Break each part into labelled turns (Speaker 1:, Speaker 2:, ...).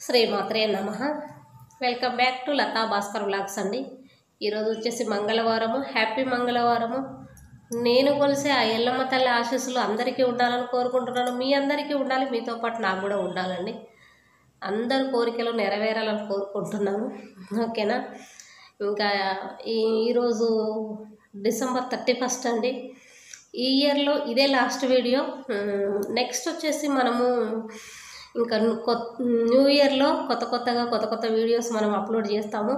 Speaker 1: శ్రీమాత్రే నమః. Welcome back to Latha Bhaskar vlogs అండి. ఈరోజు వచ్చేసి మంగళవారము. హ్యాపీ మంగళవారము. నేను కొలిసే ఆ ఎల్లమ్మ తల్లి ఆశీస్సులు అందరికీ ఉండాలని కోరుకుంటున్నాను. మీ అందరికీ ఉండాలి, మీతో పాటు నాకు కూడా ఉండాలండి. అందరి కోరికలు నెరవేరాలని కోరుకుంటున్నాను. ఓకేనా. ఇంకా ఈరోజు డిసెంబర్ 31 అండి. ఈ ఇయర్లో ఇదే లాస్ట్ వీడియో. నెక్స్ట్ వచ్చేసి మనము ఇంకా న్యూ ఇయర్లో కొత్త వీడియోస్ మనం అప్లోడ్ చేస్తాము.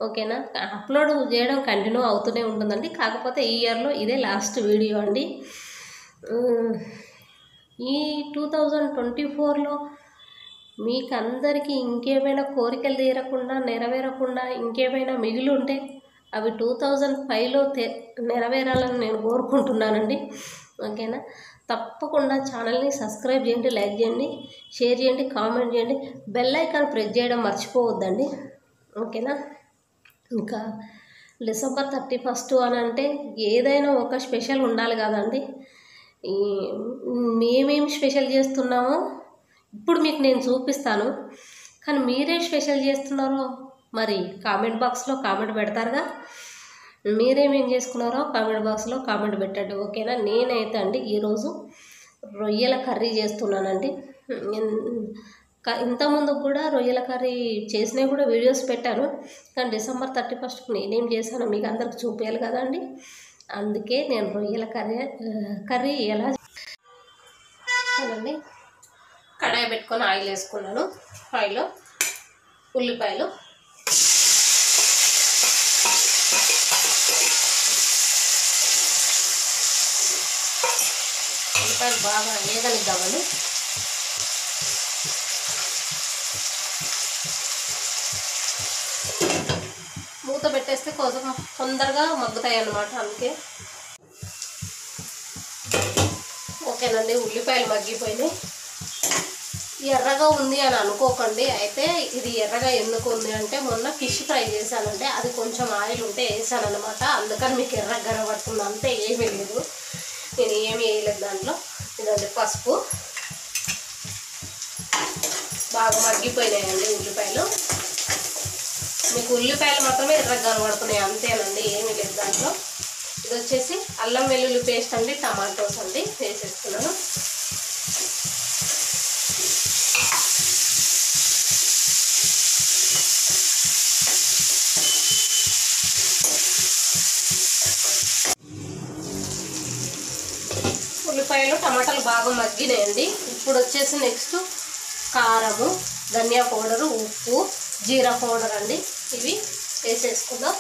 Speaker 1: ఓకేనా. అప్లోడ్ చేయడం కంటిన్యూ అవుతూనే ఉంటుందండి. కాకపోతే ఈ ఇయర్లో ఇదే లాస్ట్ వీడియో అండి. ఈ 2024లో మీకు అందరికీ ఇంకేమైనా కోరికలు తీరకుండా నెరవేరకుండా ఇంకేమైనా మిగిలి ఉంటే అవి 2005లో నెరవేరాలని నేను కోరుకుంటున్నానండి. ఓకేనా. తప్పకుండా ఛానల్ని సబ్స్క్రైబ్ చేయండి, లైక్ చేయండి, షేర్ చేయండి, కామెంట్ చేయండి, బెల్ ఐకాన్ ప్రెస్ చేయడం మర్చిపోవద్దండి. ఓకేనా. ఇంకా డిసెంబర్ 31 అని అంటే ఏదైనా ఒక స్పెషల్ ఉండాలి కదండి. మేమేమి స్పెషల్ చేస్తున్నామో ఇప్పుడు మీకు నేను చూపిస్తాను. కానీ మీరే స్పెషల్ చేస్తున్నారో మరి కామెంట్ బాక్స్లో కామెంట్ పెడతారుగా. మీరేమేం చేసుకున్నారో కామెంట్ బాక్స్లో కామెంట్ పెట్టండి. ఓకేనా. నేనైతే అండి ఈరోజు రొయ్యల కర్రీ చేస్తున్నానండి. ఇంతకుముందు కూడా రొయ్యల కర్రీ చేసినవి కూడా వీడియోస్ పెట్టాను. కానీ డిసెంబర్ 31కి నేనేం చేశానో మీకు అందరికి చూపించాలి కదండి. అందుకే నేను రొయ్యల కర్రీ ఎలా చేయాలండి. కడాయి పెట్టుకొని ఆయిల్ వేసుకున్నాను. ఆయిల్లో ఉల్లిపాయలు, బాగా వేగనిద్దామని మూత పెట్టేస్తే కొంచెం తొందరగా మగ్గుతాయి అన్నమాట. అందుకే ఓకేనండి. ఉల్లిపాయలు మగ్గిపోయినాయి. ఎర్రగా ఉంది అని అనుకోకండి. అయితే ఇది ఎర్రగా ఎందుకు ఉంది అంటే మొన్న ఫిష్ ఫ్రై చేశానంటే అది కొంచెం ఆయిల్ ఉంటే వేసాను అనమాట. అందుకని మీకు ఎర్రగా కనబడుతుంది. అంతే, ఏమీ లేదు. నేను ఏమి వేయలేదు దాంట్లో. ఇదండి పసుపు. బాగా మగ్గిపోయినాయండి ఉల్లిపాయలు. మీకు ఉల్లిపాయలు మాత్రమే ఎర్రగా కనబడుతున్నాయి, అంతేనండి, ఏమీ లేదు దాంట్లో. ఇది వచ్చేసి అల్లం వెల్లుల్లి పేస్ట్ అండి, టమాటోస్ అండి వేసేస్తున్నాను. ఉల్లిపాయలు టమాటాలు బాగా మగ్గినాయండి. ఇప్పుడు వచ్చేసి నెక్స్ట్ కారము, ధనియా పౌడరు, ఉప్పు, జీరా పౌడర్ అండి, ఇవి వేసేసుకుందాం.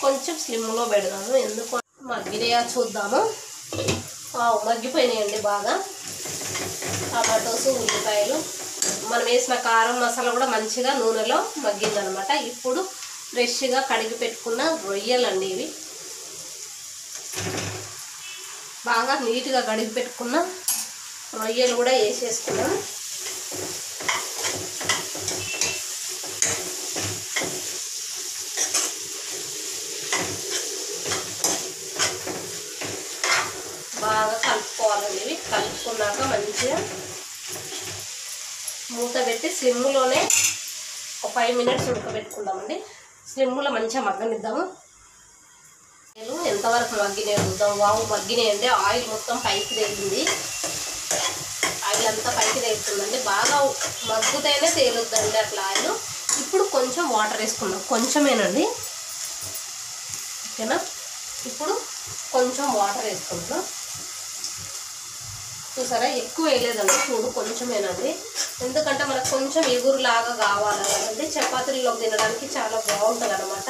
Speaker 1: కొంచెం స్లిమ్లో పెడదాము, ఎందుకు మగ్గినాయా చూద్దాము. మగ్గిపోయినాయండి బాగా. టమాటోస్, ఉల్లిపాయలు, మనం వేసిన కారం మసాలా కూడా మంచిగా నూనెలో మగ్గిందనమాట. ఇప్పుడు ఫ్రెష్గా కడిగి పెట్టుకున్న రొయ్యలండి, ఇవి బాగా నీట్గా కడిగి పెట్టుకున్న రొయ్యలు కూడా వేసేసుకున్నాం. బాగా కలుపుకోవాలండి. ఇవి కలుపుకున్నాక మంచిగా మూత పెట్టి స్లిమ్లోనే ఒక 5 మినిట్స్ ఉడకబెట్టుకుందామండి. స్లిమ్లో మంచిగా మగ్గనిద్దాము. ఎంతవరకు మగ్గినాయి చూద్దాం. వావు, మగ్గినాయండి. ఆయిల్ మొత్తం పైకి తేలింది. ఆయిల్ అంతా పైకి తేలుతుందండి. బాగా మగ్గుతేనే తేలుద్దండి అట్లా ఆయిల్. ఇప్పుడు కొంచెం వాటర్ వేసుకుందాం, కొంచెమేనండి. ఓకేనా. ఇప్పుడు కొంచెం వాటర్ వేసుకుంటున్నాం. చూసారా, ఎక్కువ వేయలేదండి, చూడు కొంచెమేనండి. ఎందుకంటే మనకు కొంచెం ఎగురులాగా కావాలి కదండి. చపాతీల్లో తినడానికి చాలా బాగుంటుంది అన్నమాట.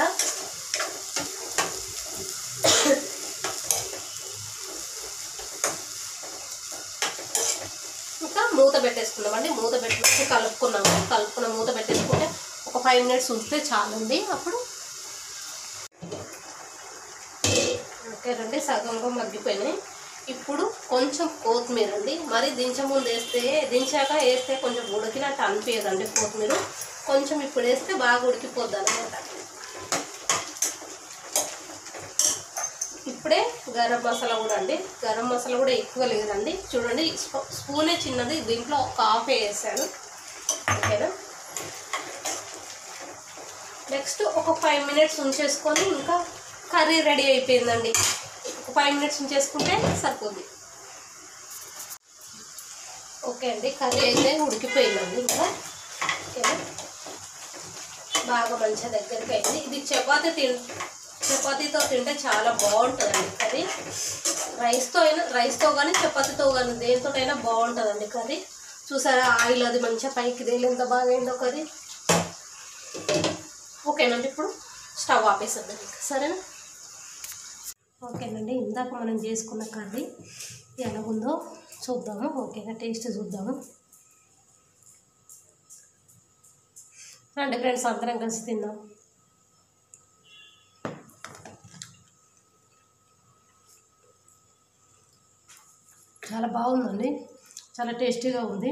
Speaker 1: ఇంకా మూత పెట్టేసుకున్నామండి. మూత పెట్టి కలుపుకున్న మూత పెట్టేసుకుంటే ఒక 5 మినిట్స్ ఉంచితే చాలండి. అప్పుడు ఓకేనండి, సగంగా మగ్గిపోయినాయి. ఇప్పుడు కొంచెం కొత్తిమీర అండి, మరి దించముందు దించాక వేస్తే కొంచెం ఉడికినట్టు అనిపించదండి కొత్తిమీర. కొంచెం ఇప్పుడు వేస్తే బాగా ఉడికిపోద్ది అనమాట. ఇప్పుడే గరం మసాలా కూడా అండి, గరం మసాలా కూడా ఎక్కువ లేదండి, చూడండి స్పూనే చిన్నది, దీంట్లో ఒక హాఫ్ వేసాను. ఓకేనా, నెక్స్ట్ ఒక 5 మినిట్స్ ఉంచేసుకొని ఇంకా కర్రీ రెడీ అయిపోయిందండి. ఒక 5 మినిట్స్ ఉంచేసుకుంటే సరిపోద్ది. ఓకే అండి, కర్రీ అయితే ఉడికిపోయిందండి. ఇంకా ఓకేనా, బాగా మంచిగా దగ్గరికి అయింది. ఇది చపాతీతో తింటే చాలా బాగుంటుందండి కర్రీ. రైస్తో కానీ చపాతీతో కానీ దేనితోటైనా బాగుంటుందండి కర్రీ. చూసారా, ఆయిల్ అది మంచిగా పైకి తేలి ఎంత బాగా అయిందో కర్రీ. ఓకేనండి, ఇప్పుడు స్టవ్ ఆపేసేద్దాం ఇంకా. సరేనా, ఓకేనండి, ఇందాక మనం చేసుకున్న కర్రీ ఎలా ఉందో చూద్దాము. ఓకేనా, టేస్ట్ చూద్దాము. రండి ఫ్రెండ్స్, అందరం కలిసి తిందాం. చాలా బాగుందండి, చాలా టేస్టీగా ఉంది,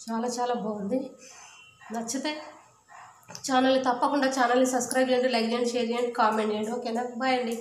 Speaker 1: చాలా బాగుంది. నచ్చితే తప్పకుండా ఛానల్ని సబ్స్క్రైబ్ చేయండి, లైక్ చేయండి, షేర్ చేయండి, కామెంట్ చేయండి. ఓకేనా, బాయ్ అండి.